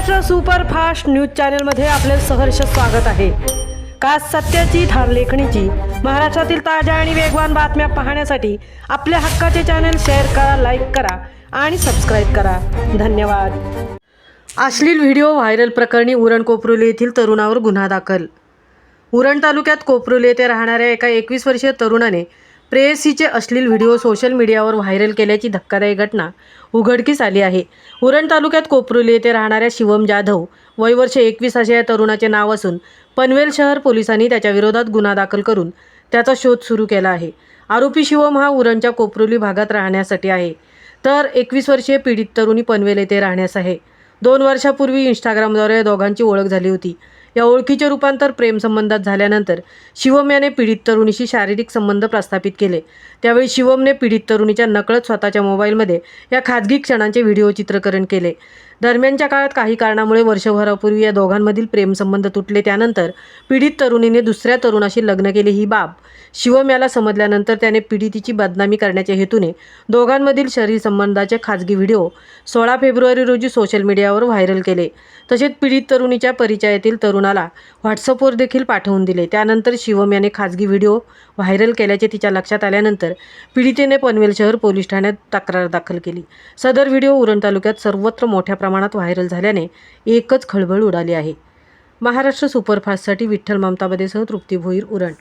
Maharashtra superfast news चॅनलमध्ये आपले सहर्ष स्वागत आहे। खास सत्याची धार लेखणीची महाराष्ट्रातील ताज्या आणि वेगवान बातम्या पाहण्यासाठी आपल्या हक्काचे चॅनल शेअर करा, लाईक करा आणि सबस्क्राईब करा। धन्यवाद। अश्लील व्हिडिओ व्हायरल प्रकरणी उरण कोपरोली येथील तरुणावर गुन्हा दाखल। उरण तालुक्यात कोपरोली येथे राहणाऱ्या एका 21 वर्षीय तरुणाने प्रेयसीचे अश्लील व्हिडिओ सोशल मीडियावर व्हायरल केल्याची धक्कादायक घटना उघडकीस आली आहे। उरण तालुक्यात कोपरोली येथे राहणाऱ्या शिवम जाधव वय वर्ष 21 असे या तरुणाचे नाव असून पनवेल शहर पोलिसांनी त्याच्या विरोधात गुन्हा दाखल करून त्याचा शोध सुरू केला आहे। आरोपी शिवम हा उरणच्या कोपरोली भागात राहण्यासाठी आहे, तर 21 वर्षीय पीडित तरुणी पनवेल येथे राहण्यास आहे। 2 वर्षापूर्वी इंस्टाग्रामद्वारे या दोघांची ओळख झाली होती। या ओळखीचे रूपांतर प्रेमसंबंधात झाल्यानंतर शिवम याने पीडित तरुणीशी शारीरिक संबंध प्रस्थापित केले। त्यावेळी शिवमने पीडित तरुणीच्या नकळत स्वतःच्या मोबाईलमध्ये या खाजगी क्षणांचे व्हिडिओ चित्रीकरण केले। दरम्यानच्या काळात काही कारणामुळे वर्षभरापूर्वी या दोघांमधील प्रेमसंबंध तुटले। त्यानंतर पीडित तरुणीने दुसऱ्या तरुणाशी लग्न केले। ही बाब शिवम याला समजल्यानंतर त्याने पीडितीची बदनामी करण्याच्या हेतूने दोघांमधील शरीर संबंधाचे खाजगी व्हिडिओ 16 फेब्रुवारी रोजी सोशल मीडियावर व्हायरल केले। तसेच पीडित तरुणीच्या परिचयातील तरुणाला व्हॉट्सअपवर देखील पाठवून दिले। त्यानंतर शिवम याने खाजगी व्हिडिओ व्हायरल केल्याचे तिच्या लक्षात आल्यानंतर पीडितेने पनवेल शहर पोलीस ठाण्यात तक्रार दाखल केली। सदर व्हिडिओ उरण तालुक्यात सर्वत्र मोठ्या प्रमाणात व्हायरल झाल्याने एकच खळबळ उडाली आहे। महाराष्ट्र सुपरफास्टसाठी विठ्ठल ममताबदेसह तृप्ती भोईर, उरण।